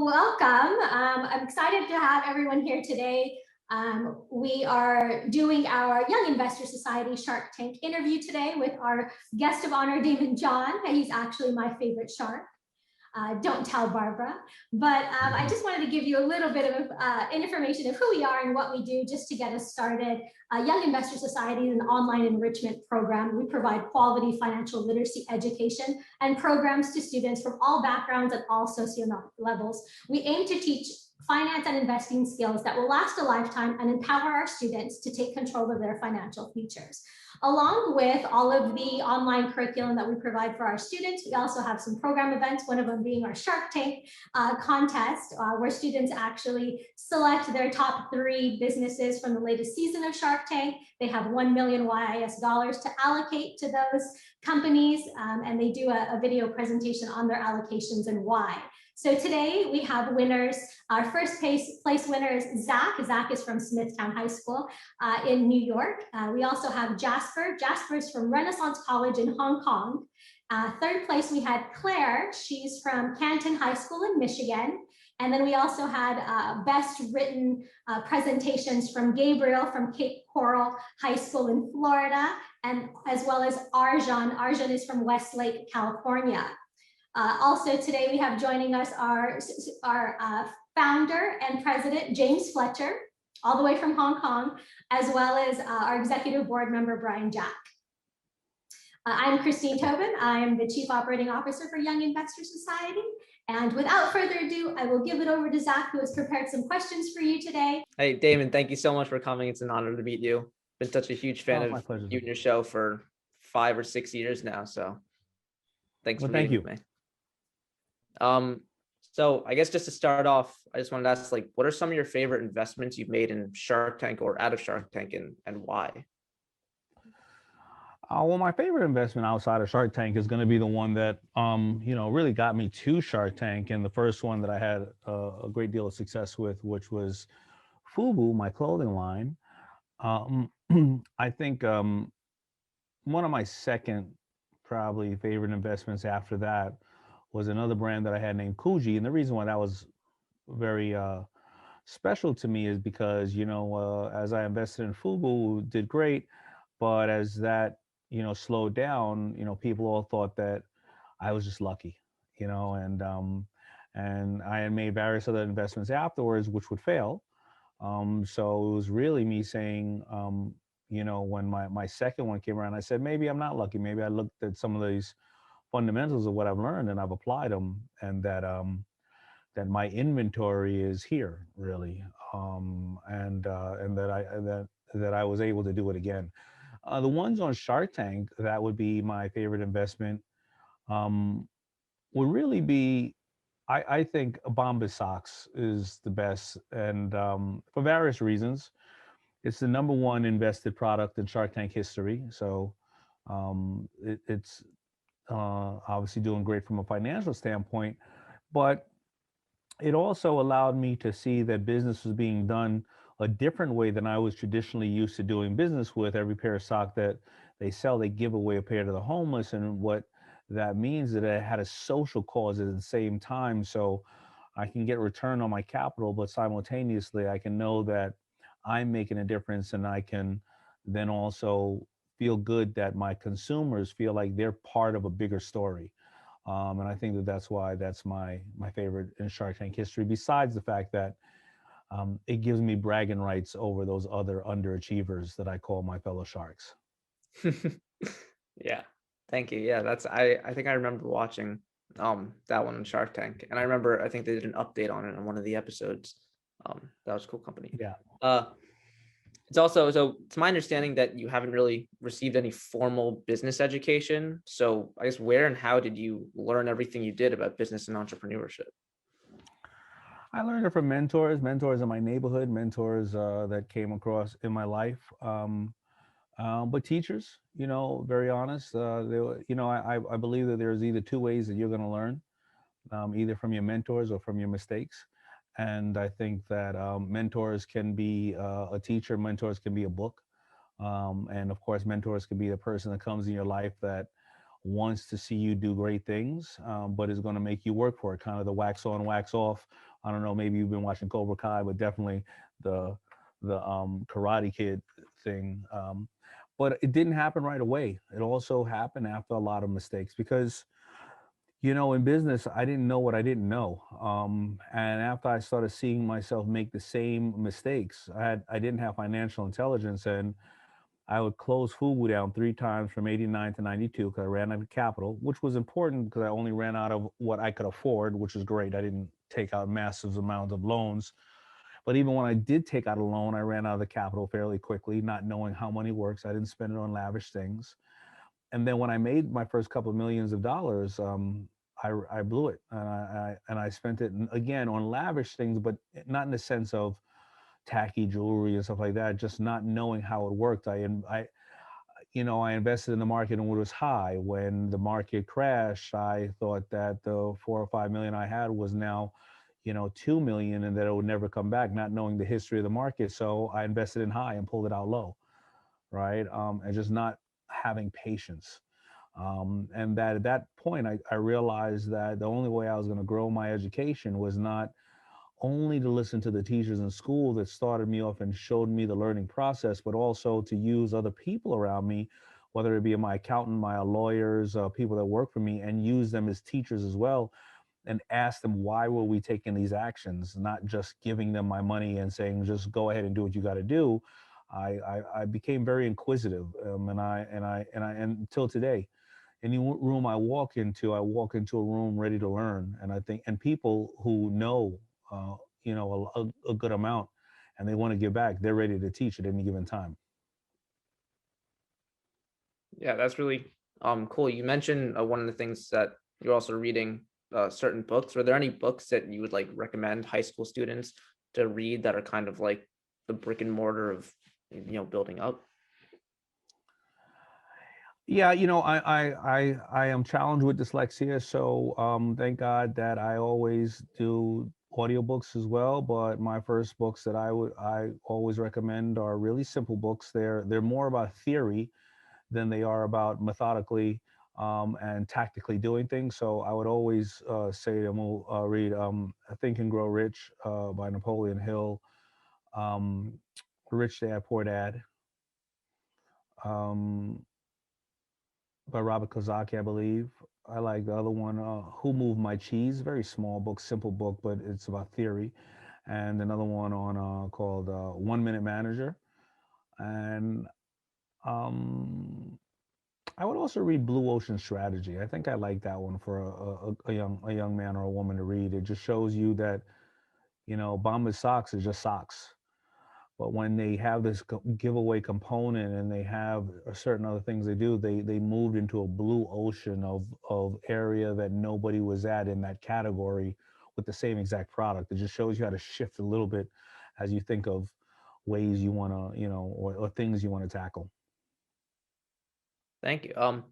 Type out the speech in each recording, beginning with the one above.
Welcome. I'm excited to have everyone here today. We are doing our Young Investor Society Shark Tank interview today with our guest of honor, Daymond John. He's actually my favorite shark. Don't tell Barbara. But I just wanted to give you a little bit of information of who we are and what we do just to get us started. Young Investor Society is an online enrichment program. We provide quality financial literacy education and programs to students from all backgrounds and all socioeconomic levels. We aim to teach finance and investing skills that will last a lifetime and empower our students to take control of their financial futures. Along with all of the online curriculum that we provide for our students, we also have some program events, one of them being our Shark Tank contest, where students actually select their top 3 businesses from the latest season of Shark Tank. They have 1 million YIS dollars to allocate to those companies, and they do a video presentation on their allocations and why. So today we have winners. Our first place winner is Zach. Zach is from Smithtown High School in New York. We also have Jasper. Jasper is from Renaissance College in Hong Kong. Third place we had Claire. She's from Canton High School in Michigan. And then we also had best written presentations from Gabriel from Cape Coral High School in Florida, and as well as Arjan. Arjan is from Westlake, California. Also today we have joining us our founder and president, James Fletcher, all the way from Hong Kong, as well as our executive board member, Brian Jack. I'm Christine Tobin. I am the Chief Operating Officer for Young Investor Society. And without further ado, I will give it over to Zach, who has prepared some questions for you today. Hey, Daymond, thank you so much for coming. It's an honor to meet you. Been such a huge fan of you and your show for 5 or 6 years now. So thanks for being with me. So I guess just to start off, I just wanted to ask, like, what are some of your favorite investments you've made in Shark Tank or out of Shark Tank, and why? Well, my favorite investment outside of Shark Tank is going to be the one that, really got me to Shark Tank, and the first one that I had a great deal of success with, which was FUBU, my clothing line. I think one of my second probably favorite investments after that was another brand that I had named Kuji. And the reason why that was very special to me is because, as I invested in FUBU, did great, but as that, slowed down, people all thought that I was just lucky, and I had made various other investments afterwards, which would fail. So it was really me saying, when my second one came around, I said, maybe I'm not lucky. Maybe I looked at some of these fundamentals of what I've learned and I've applied them, and that my inventory is here really, and that I was able to do it again. The ones on Shark Tank that would be my favorite investment would really be, I think Bombas socks is the best, and for various reasons. It's the #1 invested product in Shark Tank history, so it's obviously doing great from a financial standpoint, but it also allowed me to see that business was being done a different way than I was traditionally used to doing business with. Every pair of sock that they sell, they give away a pair to the homeless, and what that means is that it had a social cause at the same time, so I can get return on my capital, but simultaneously I can know that I'm making a difference, and I can then also feel good that my consumers feel like they're part of a bigger story. And I think that that's why that's my favorite in Shark Tank history, besides the fact that it gives me bragging rights over those other underachievers that I call my fellow sharks. Yeah, thank you. Yeah, I think I remember watching that one in Shark Tank, and I think they did an update on it on one of the episodes. That was a cool company. Yeah. It's also, so it's my understanding that you haven't really received any formal business education. So I guess where and how did you learn everything you did about business and entrepreneurship? I learned it from mentors in my neighborhood, mentors that came across in my life. But teachers, very honest, I believe that there's either 2 ways that you're going to learn, either from your mentors or from your mistakes. And I think that mentors can be a teacher, mentors can be a book. And of course, mentors can be the person that comes in your life that wants to see you do great things, but is going to make you work for it, kind of the wax on, wax off I don't know, maybe you've been watching Cobra Kai, but definitely the Karate Kid thing. But it didn't happen right away. It also happened after a lot of mistakes because, you know, in business, I didn't know what I didn't know. And after I started seeing myself make the same mistakes, I didn't have financial intelligence, and I would close FUBU down 3 times from 89 to 92 because I ran out of capital, which was important because I only ran out of what I could afford, which is great. I didn't take out massive amounts of loans. But even when I did take out a loan, I ran out of the capital fairly quickly, not knowing how money works. I didn't spend it on lavish things. And then when I made my first couple of millions of dollars, I blew it, and I spent it again on lavish things, but not in the sense of tacky jewelry and stuff like that. Just not knowing how it worked. I invested in the market when it was high. When the market crashed, I thought that the 4 or 5 million I had was now, 2 million, and that it would never come back, not knowing the history of the market. So I invested in high and pulled it out low, right? And just not having patience. And that at that point, I realized that the only way I was going to grow my education was not only to listen to the teachers in school that started me off and showed me the learning process, but also to use other people around me, whether it be my accountant, my lawyers, people that work for me, and use them as teachers as well, and ask them why were we taking these actions, not just giving them my money and saying just go ahead and do what you got to do. I became very inquisitive, and until today, any room I walk into a room ready to learn. And I think, and people who know, uh, a good amount, and they want to give back, they're ready to teach at any given time. Yeah, that's really cool. You mentioned one of the things that you're also reading certain books. Are there any books that you would like recommend high school students to read that are kind of like the brick and mortar of building up? Yeah, I am challenged with dyslexia, so thank God that I always do audiobooks as well. But my first books that I always recommend are really simple books. They're more about theory than they are about methodically and tactically doing things. So I would always say to them, read Think and Grow Rich by Napoleon Hill, um, Rich Dad Poor Dad um, by Robert Kiyosaki, I believe. I like the other one, Who Moved My Cheese? Very small book, simple book, but it's about theory. And another one on called 1 Minute Manager. And um, I would also read Blue Ocean Strategy. I think I like that one for a young man or a woman to read. It just shows you that, Bombas socks is just socks. But when they have this giveaway component and they have certain other things they do, they moved into a blue ocean of area that nobody was at in that category with the same exact product. It just shows you how to shift a little bit as you think of ways you want to, or things you want to tackle. Thank you.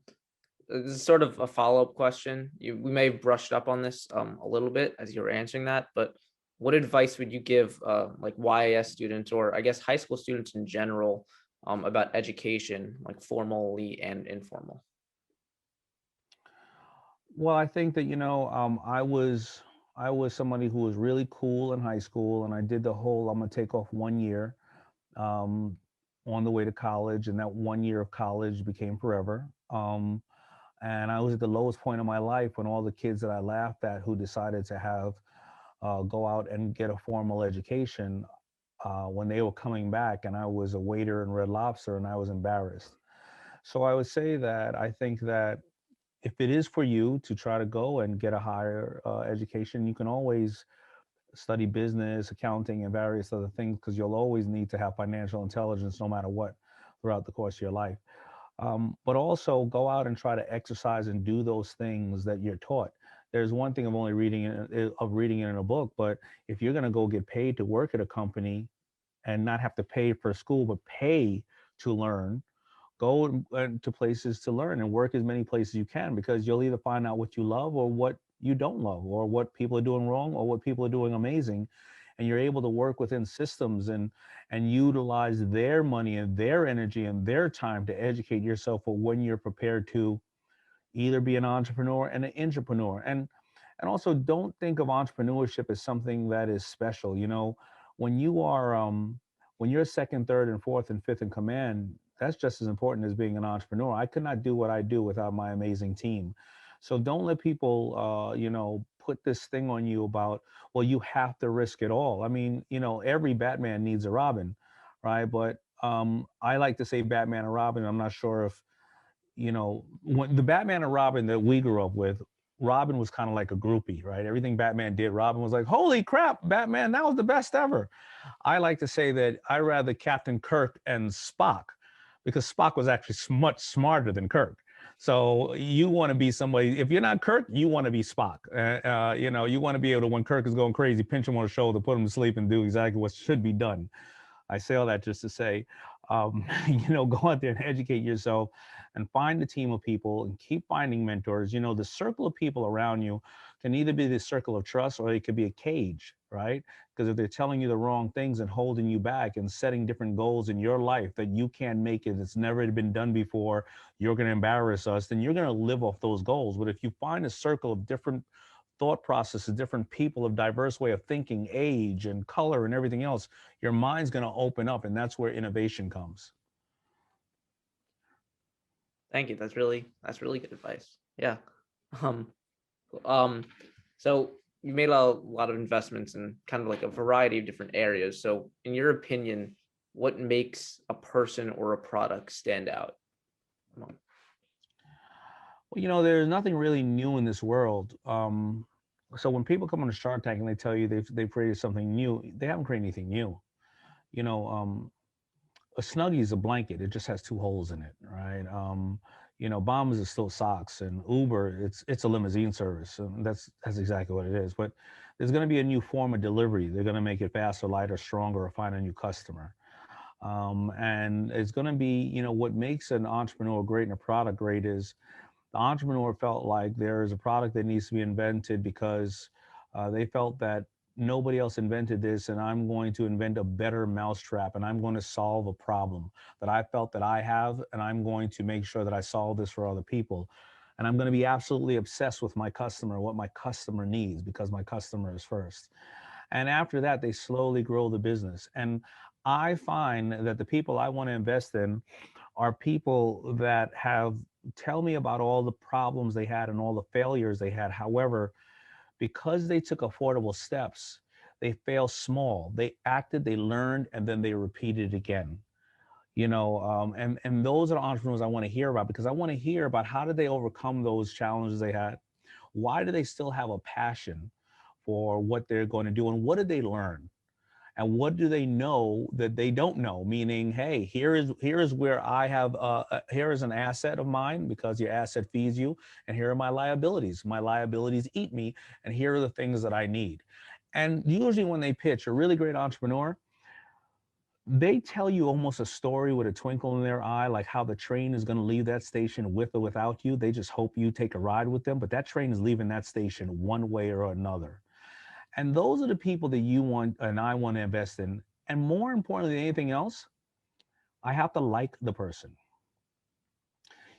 This is sort of a follow-up question. We may have brushed up on this a little bit as you were answering that, but what advice would you give like YIS students, or I guess high school students in general, about education, like formally and informal? Well, I think that I was somebody who was really cool in high school, and I did the whole I'm gonna take off 1 year um, on the way to college, and that 1 year of college became forever. And I was at the lowest point of my life when all the kids that I laughed at who decided to have go out and get a formal education when they were coming back, and I was a waiter in Red Lobster, and I was embarrassed. So I would say that I think that if it is for you to try to go and get a higher education, you can always study business, accounting, and various other things because you'll always need to have financial intelligence no matter what throughout the course of your life. But also go out and try to exercise and do those things that you're taught. There's one thing of only reading it in a book, but if you're going to go get paid to work at a company and not have to pay for school, but pay to learn, go to places to learn and work as many places you can, because you'll either find out what you love or what you don't love, or what people are doing wrong or what people are doing amazing, and you're able to work within systems and utilize their money and their energy and their time to educate yourself for when you're prepared to either be an entrepreneur and an entrepreneur. And And also, don't think of entrepreneurship as something that is special. You know, when you are when you're second, third, and fourth and fifth in command, that's just as important as being an entrepreneur. I could not do what I do without my amazing team. So don't let people, you know, put this thing on you about, well, you have to risk it all. I mean, you know, every Batman needs a Robin, right? But I like to say Batman and Robin. I'm not sure if, you know, when the Batman and Robin that we grew up with, Robin was kind of like a groupie, right? Everything Batman did, Robin was like, holy crap, Batman, that was the best ever. I like to say that I rather Captain Kirk and Spock, because Spock was actually much smarter than Kirk. So you want to be somebody, if you're not Kirk, you want to be Spock. You know, you want to be able to, when Kirk is going crazy, pinch him on the shoulder, put him to sleep and do exactly what should be done. I say all that just to say, you know, go out there and educate yourself and find a team of people and keep finding mentors. You know, the circle of people around you can either be the circle of trust or it could be a cage, right? Because if they're telling you the wrong things and holding you back and setting different goals in your life that you can't make it, it's never been done before, you're going to embarrass us, then you're going to live off those goals. But if you find a circle of different thought processes, different people of diverse way of thinking, age and color and everything else, your mind's going to open up, and that's where innovation comes. Thank you. That's really good advice. Yeah. Um, um, so you made a lot of investments in kind of like a variety of different areas. So in your opinion, what makes a person or a product stand out? Well, you know, there's nothing really new in this world. So when people come on a Shark Tank and they tell you they've created something new, they haven't created anything new. You know, a Snuggie is a blanket. It just has two holes in it, right? You know, Bombas is still socks, and Uber, it's a limousine service. And that's exactly what it is. But there's going to be a new form of delivery. They're going to make it faster, lighter, stronger, or find a new customer. And it's going to be, you know, what makes an entrepreneur great and a product great is the entrepreneur felt like there is a product that needs to be invented because they felt that nobody else invented this, and I'm going to invent a better mousetrap, and I'm going to solve a problem that I felt that I have, and I'm going to make sure that I solve this for other people. And I'm going to be absolutely obsessed with my customer, what my customer needs, because my customer is first. And after that, they slowly grow the business. And I find that the people I want to invest in are people that have tell me about all the problems they had and all the failures they had. However, because they took affordable steps, they failed small. They acted, they learned, and then they repeated again. You know, and those are the entrepreneurs I want to hear about, because I want to hear about how did they overcome those challenges they had. Why do they still have a passion for what they're going to do, and what did they learn? And what do they know that they don't know? Meaning, hey, here is where I have here is an asset of mine, because your asset feeds you, and here are my liabilities. My liabilities eat me, and here are the things that I need. And usually when they pitch, a really great entrepreneur, they tell you almost a story with a twinkle in their eye, like how the train is going to leave that station with or without you. They just hope you take a ride with them, but that train is leaving that station one way or another. And those are the people that you want and I want to invest in. And more importantly than anything else, I have to like the person.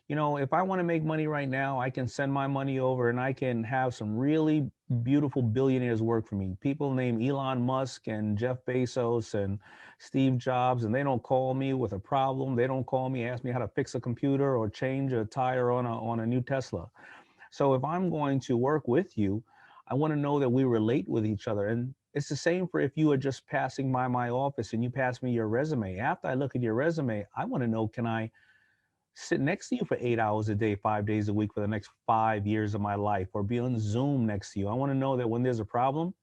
You know, if I want to make money right now, I can send my money over and I can have some really beautiful billionaires work for me. People named Elon Musk and Jeff Bezos and Steve Jobs, and they don't call me with a problem. They don't call me, ask me how to fix a computer or change a tire on a new Tesla. So if I'm going to work with you, I want to know that we relate with each other. And it's the same for if you are just passing by my office and you pass me your resume. After I look at your resume, I want to know, can I sit next to you for 8 hours a day, 5 days a week for the next 5 years of my life, or be on Zoom next to you? I want to know that when there's a problem,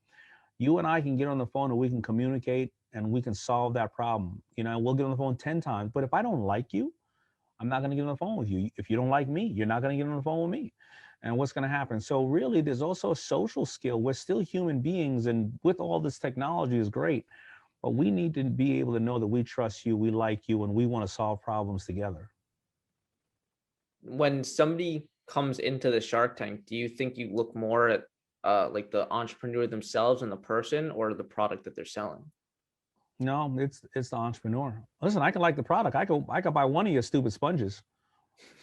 you and I can get on the phone and we can communicate and we can solve that problem. You know, we'll get on the phone 10 times, but if I don't like you, I'm not going to get on the phone with you. If you don't like me, you're not going to get on the phone with me. And what's going to happen? So really, there's also a social skill. We're still human beings, and with all this technology is great, but we need to be able to know that we trust you, we like you, and we want to solve problems together. When somebody comes into the Shark Tank, do you think you look more at like the entrepreneur themselves and the person, or the product that they're selling? No, it's the entrepreneur. Listen, I can like the product. I could buy one of your stupid sponges.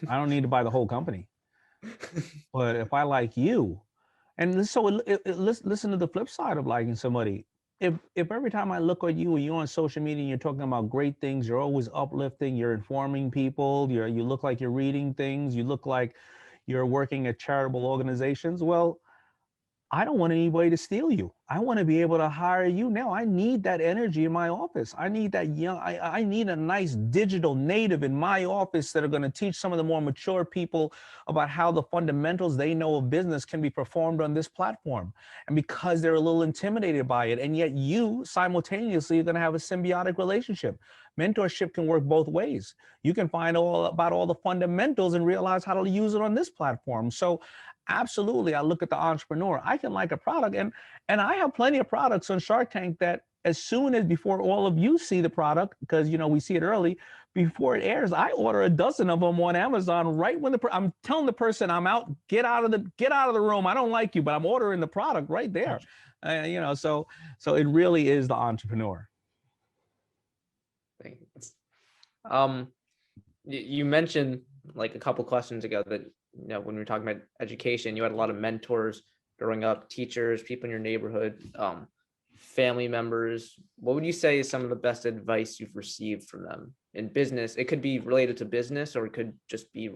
I don't need to buy the whole company. But if I like you And so listen to the flip side of liking somebody. If every time I look at you and you're on social media and you're talking about great things, you're always uplifting, you're informing people, you look like you're reading things, you look like you're working at charitable organizations. Well, I don't want anybody to steal you. I want to be able to hire you now. I need that energy in my office. I need that I need a nice digital native in my office that are going to teach some of the more mature people about how the fundamentals they know of business can be performed on this platform. And because they're a little intimidated by it, and yet you simultaneously are going to have a symbiotic relationship. Mentorship can work both ways. You can find all about all the fundamentals and realize how to use it on this platform. So absolutely, I look at the entrepreneur. I can like a product, and I have plenty of products on Shark Tank that as soon as before all of you see the product, because we see it early before it airs, I order a dozen of them on Amazon right when I'm telling the person I'm out, get out of the room. I don't like you, but I'm ordering the product right there. So it really is the entrepreneur. Thanks. You mentioned like a couple questions ago that when we were talking about education, you had a lot of mentors growing up, teachers, people in your neighborhood, family members. What would you say is some of the best advice you've received from them in business? It could be related to business, or it could just be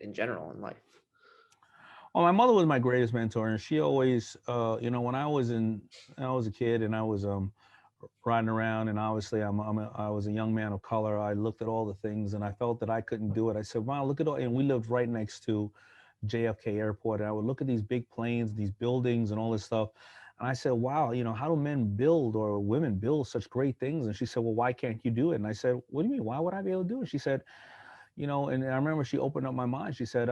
in general in life. Well, my mother was my greatest mentor, and she always, when I was a kid and I was riding around, and obviously I was a young man of color. I looked at all the things and I felt that I couldn't do it. I said, wow, look at all, and we lived right next to JFK Airport. And I would look at these big planes, these buildings and all this stuff. And I said, wow, how do men build or women build such great things? And she said, well, why can't you do it? And I said, what do you mean? Why would I be able to do it? She said, and I remember she opened up my mind. She said,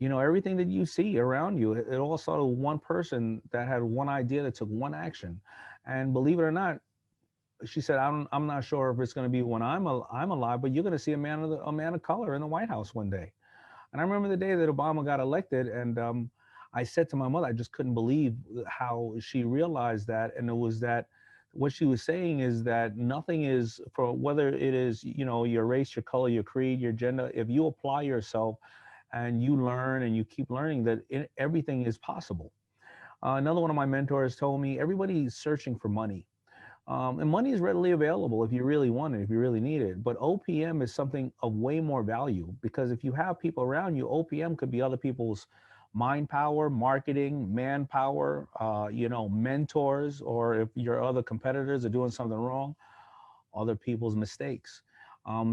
everything that you see around you, it all started with one person that had one idea that took one action. And believe it or not, she said, I'm not sure if it's going to be when I'm alive, but you're going to see a man of color in the White House one day. And I remember the day that Obama got elected, and I said to my mother, I just couldn't believe how she realized that. And it was that what she was saying is that nothing is, for whether it is, your race, your color, your creed, your gender, if you apply yourself and you learn and you keep learning, that everything is possible. Another one of my mentors told me, everybody's searching for money. And money is readily available if you really want it, if you really need it. But OPM is something of way more value, because if you have people around you, OPM could be other people's mind power, marketing, manpower, mentors, or if your other competitors are doing something wrong, other people's mistakes.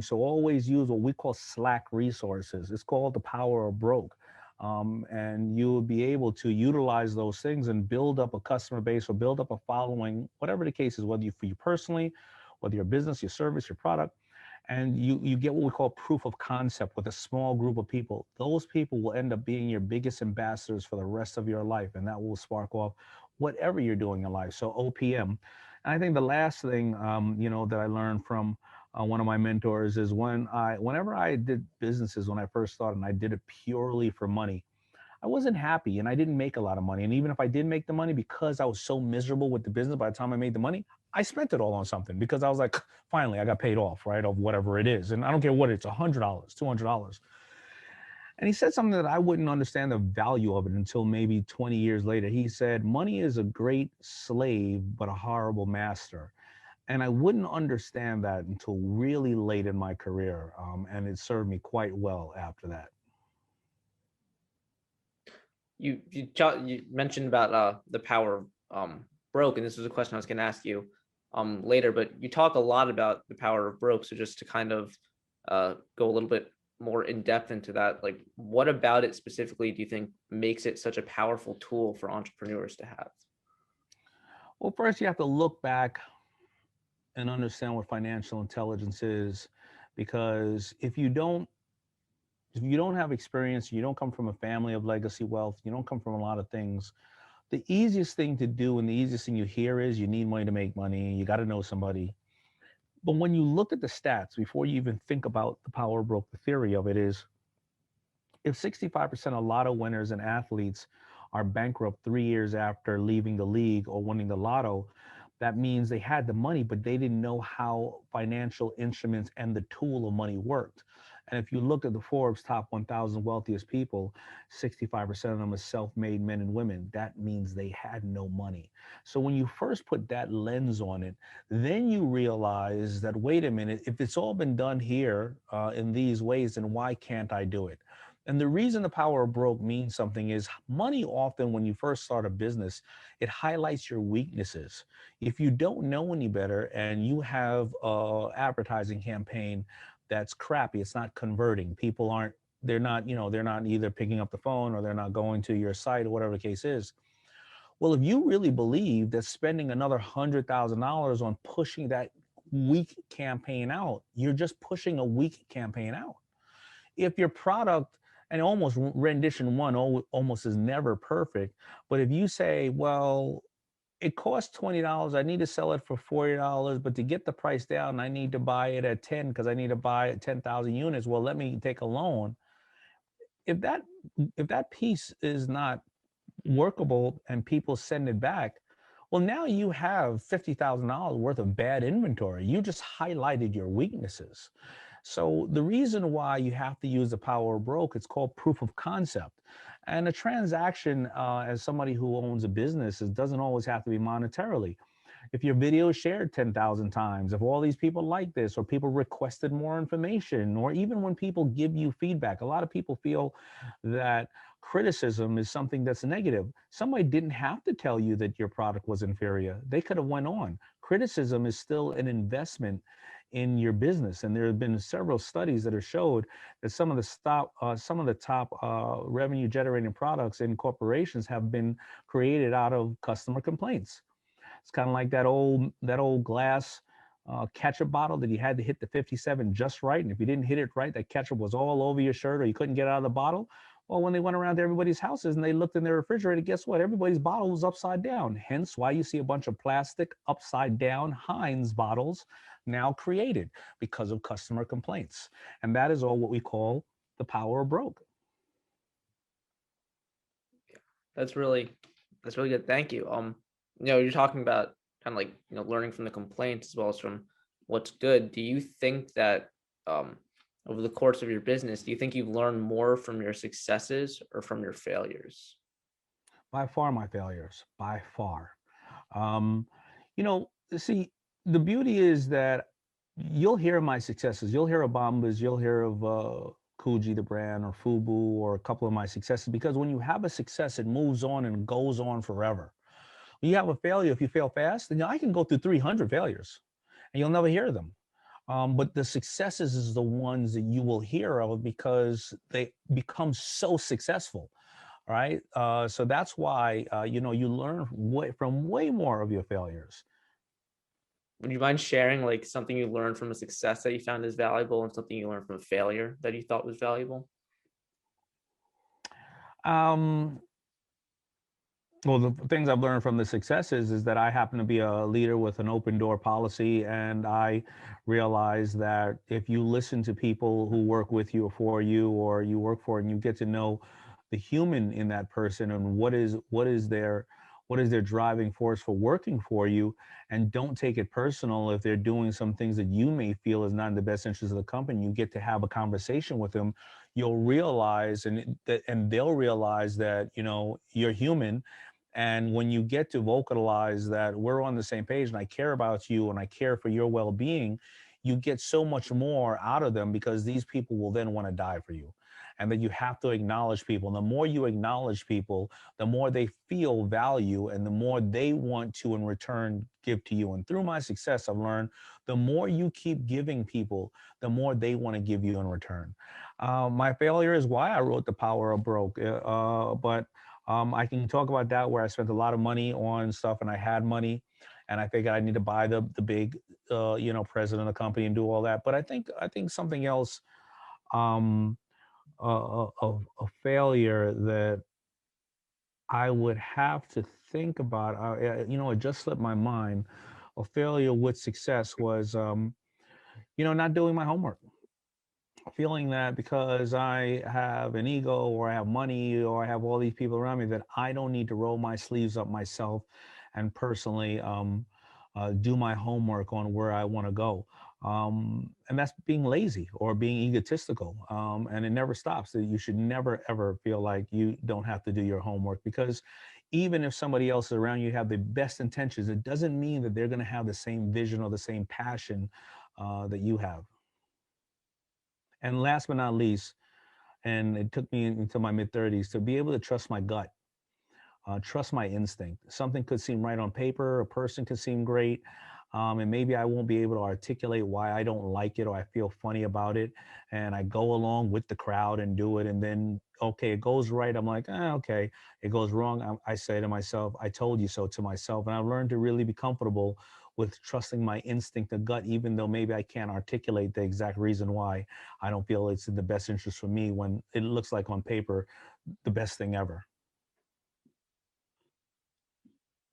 So always use what we call slack resources. It's called the power of broke. And you will be able to utilize those things and build up a customer base or build up a following, whatever the case is, whether for you personally, whether your business, your service, your product, and you get what we call proof of concept with a small group of people. Those people will end up being your biggest ambassadors for the rest of your life, and that will spark off whatever you're doing in life. So OPM. And I think the last thing, that I learned from one of my mentors is whenever I did businesses when I first started, and I did it purely for money, I wasn't happy and I didn't make a lot of money. And even if I did make the money, because I was so miserable with the business, by the time I made the money, I spent it all on something, because I was like, finally, I got paid off, right, of whatever it is. And I don't care what it's, $100, $200. And he said something that I wouldn't understand the value of it until maybe 20 years later. He said, money is a great slave, but a horrible master. And I wouldn't understand that until really late in my career. And it served me quite well after that. You mentioned about the power of broke, and this was a question I was going to ask you later, but you talk a lot about the power of broke. So just to kind of go a little bit more in depth into that, like what about it specifically do you think makes it such a powerful tool for entrepreneurs to have? Well, first you have to look back and understand what financial intelligence is, because if you don't have experience, you don't come from a family of legacy wealth, you don't come from a lot of things, the easiest thing to do and the easiest thing you hear is you need money to make money, you got to know somebody. But when you look at the stats, before you even think about the power of broke, the theory of it is, if 65% of lotto winners and athletes are bankrupt 3 years after leaving the league or winning the lotto, that means they had the money, but they didn't know how financial instruments and the tool of money worked. And if you look at the Forbes top 1,000 wealthiest people, 65% of them are self-made men and women. That means they had no money. So when you first put that lens on it, then you realize that, wait a minute, if it's all been done here in these ways, then why can't I do it? And the reason the power of broke means something is money often, when you first start a business, it highlights your weaknesses. If you don't know any better and you have a advertising campaign that's crappy, it's not converting, people aren't, they're not, they're not either picking up the phone or they're not going to your site or whatever the case is. Well, if you really believe that spending another $100,000 on pushing that weak campaign out, you're just pushing a weak campaign out. If your product, and almost rendition one almost is never perfect, but if you say, well, it costs $20, I need to sell it for $40, but to get the price down, I need to buy it at 10 because I need to buy 10,000 units. Well, let me take a loan. If that piece is not workable and people send it back, well, now you have $50,000 worth of bad inventory. You just highlighted your weaknesses. So the reason why you have to use the power of broke, it's called proof of concept. And a transaction, as somebody who owns a business, it doesn't always have to be monetarily. If your video is shared 10,000 times, if all these people like this, or people requested more information, or even when people give you feedback, a lot of people feel that criticism is something that's negative. Somebody didn't have to tell you that your product was inferior. They could have went on. Criticism is still an investment in your business. And there have been several studies that have showed that some of the top revenue generating products in corporations have been created out of customer complaints. It's kind of like that old glass ketchup bottle that you had to hit the 57 just right. And if you didn't hit it right, that ketchup was all over your shirt or you couldn't get out of the bottle. Well, when they went around to everybody's houses and they looked in their refrigerator, guess what? Everybody's bottle was upside down. Hence why you see a bunch of plastic upside down Heinz bottles now created because of customer complaints. And that is all what we call the power of broke. That's really good. Thank you. You're talking about kind of like, learning from the complaints as well as from what's good. Do you think that over the course of your business, do you think you've learned more from your successes or from your failures? By far, my failures, by far. See, the beauty is that you'll hear my successes. You'll hear of Bombas, you'll hear of Coogee, the brand, or FUBU, or a couple of my successes, because when you have a success, it moves on and goes on forever. When you have a failure, if you fail fast, then I can go through 300 failures and you'll never hear them. But the successes is the ones that you will hear of because they become so successful. Right. So that's why, you learn from way more of your failures. Would you mind sharing like something you learned from a success that you found is valuable and something you learned from a failure that you thought was valuable? Well, the things I've learned from the successes is that I happen to be a leader with an open door policy. And I realize that if you listen to people who work with you or for you, or you work for, and you get to know the human in that person and what is their driving force for working for you, and don't take it personal if they're doing some things that you may feel is not in the best interest of the company, you get to have a conversation with them. You'll realize, and they'll realize that, you're human. And when you get to vocalize that we're on the same page and I care about you and I care for your well-being, you get so much more out of them, because these people will then want to die for you. And that you have to acknowledge people. And the more you acknowledge people, the more they feel value and the more they want to in return give to you. And through my success, I've learned the more you keep giving people, the more they want to give you in return. My failure is why I wrote The Power of Broke. But I can talk about that, where I spent a lot of money on stuff and I had money and I figured I need to buy the big, president of the company and do all that. But I think something else, a failure that I would have to think about, it just slipped my mind. A failure with success was, not doing my homework. Feeling that because I have an ego or I have money or I have all these people around me, that I don't need to roll my sleeves up myself and personally do my homework on where I want to go. And that's being lazy or being egotistical. And it never stops. You should never, ever feel like you don't have to do your homework, because even if somebody else is around you have the best intentions, it doesn't mean that they're going to have the same vision or the same passion that you have. And last but not least, and it took me into my mid-30s to be able to trust my gut, trust my instinct. Something could seem right on paper, a person could seem great, and maybe I won't be able to articulate why I don't like it or I feel funny about it. And I go along with the crowd and do it. And then, okay, it goes right. I'm like, okay. It goes wrong. I say to myself, I told you so to myself. And I've learned to really be comfortable with trusting my instinct, the gut, even though maybe I can't articulate the exact reason why I don't feel it's in the best interest for me when it looks like on paper the best thing ever.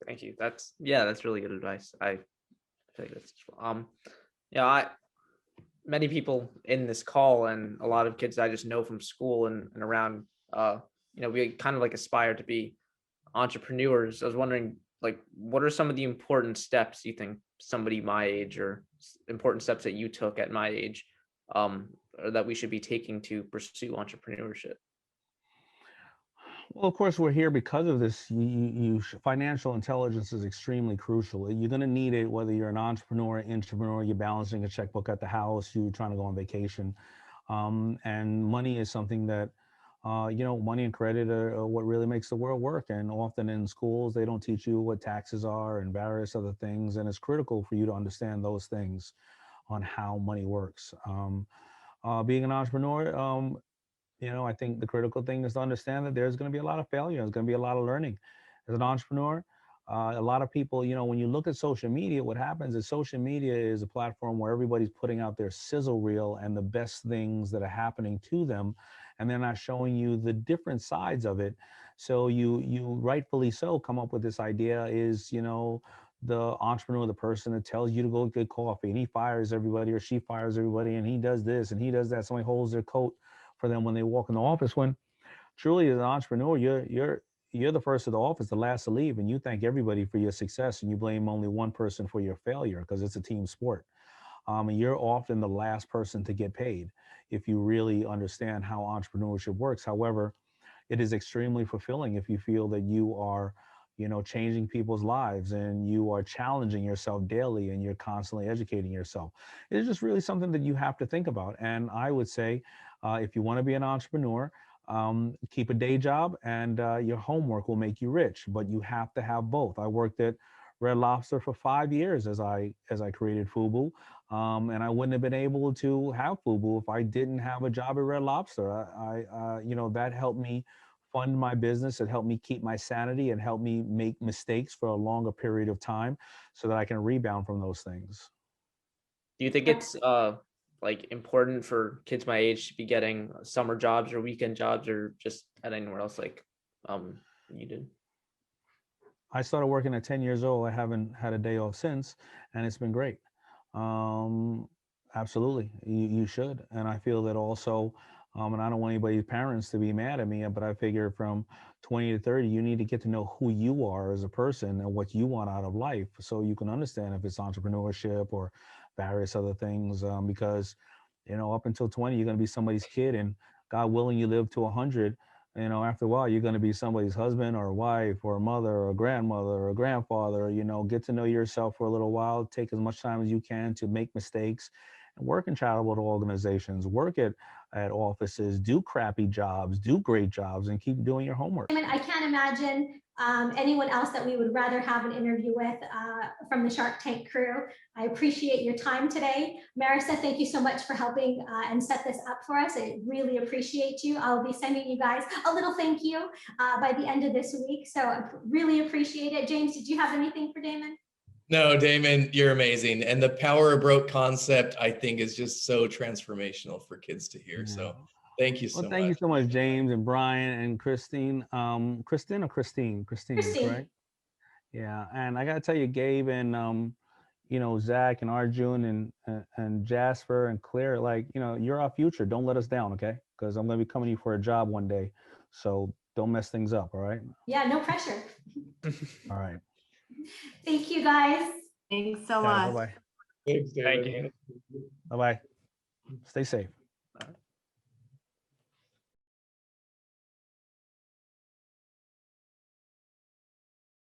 Thank you. That's really good advice. I feel like that's yeah, many people in this call and a lot of kids I just know from school and around, we kind of like aspire to be entrepreneurs. I was wondering, like, what are some of the important steps you think somebody my age, or important steps that you took at my age, or that we should be taking to pursue entrepreneurship? Well, of course, we're here because of this. Financial intelligence is extremely crucial. You're going to need it whether you're an entrepreneur, intrapreneur, you're balancing a checkbook at the house, you're trying to go on vacation. And money is something that, money and credit are what really makes the world work. And often in schools, they don't teach you what taxes are and various other things. And it's critical for you to understand those things on how money works. Being an entrepreneur, I think the critical thing is to understand that there's going to be a lot of failure. There's going to be a lot of learning. As an entrepreneur, a lot of people, when you look at social media, what happens is social media is a platform where everybody's putting out their sizzle reel and the best things that are happening to them, and they're not showing you the different sides of it. So you rightfully so come up with this idea is, the entrepreneur, the person that tells you to go get coffee, and he fires everybody or she fires everybody, and he does this and he does that. Somebody holds their coat for them when they walk in the office, when truly as an entrepreneur, you're the first of the office, the last to leave, and you thank everybody for your success and you blame only one person for your failure because it's a team sport. And you're often the last person to get paid if you really understand how entrepreneurship works. However, it is extremely fulfilling if you feel that you are, changing people's lives and you are challenging yourself daily and you're constantly educating yourself. It's just really something that you have to think about. And I would say, if you want to be an entrepreneur, keep a day job, and your homework will make you rich. But you have to have both. I worked at Red Lobster for 5 years as I created FUBU, and I wouldn't have been able to have FUBU if I didn't have a job at Red Lobster. That helped me fund my business. It helped me keep my sanity and helped me make mistakes for a longer period of time so that I can rebound from those things. Do you think it's like important for kids my age to be getting summer jobs or weekend jobs, or just at anywhere else like you did? I started working at 10 years old. I haven't had a day off since, and it's been great. Absolutely, you should. And I feel that also, and I don't want anybody's parents to be mad at me, but I figure from 20 to 30, you need to get to know who you are as a person and what you want out of life so you can understand if it's entrepreneurship or various other things. Because, up until 20, you're going to be somebody's kid, and God willing, you live to 100. After a while, you're going to be somebody's husband or wife or a mother or a grandmother or a grandfather. Get to know yourself for a little while, take as much time as you can to make mistakes, and work in charitable organizations, work at offices, do crappy jobs, do great jobs, and keep doing your homework. I can't imagine anyone else that we would rather have an interview with from the Shark Tank crew. I appreciate your time today. Marissa, thank you so much for helping and set this up for us. I really appreciate you. I'll be sending you guys a little thank you by the end of this week. So I really appreciate it. James, did you have anything for Daymond? No, Daymond, you're amazing. And the power of broke concept, I think, is just so transformational for kids to hear. Yeah. So thank you so much. Thank you so much, James and Brian and Christine. Kristen or Christine? Christine, right? Yeah. And I got to tell you, Gabe and, Zach and Arjun and Jasper and Claire, you're our future. Don't let us down, okay? Because I'm going to be coming to you for a job one day. So don't mess things up, all right? Yeah, no pressure. All right. Thank you, guys. Thanks so much. Bye-bye. Thanks, Thank David. you. Bye-bye. Stay safe.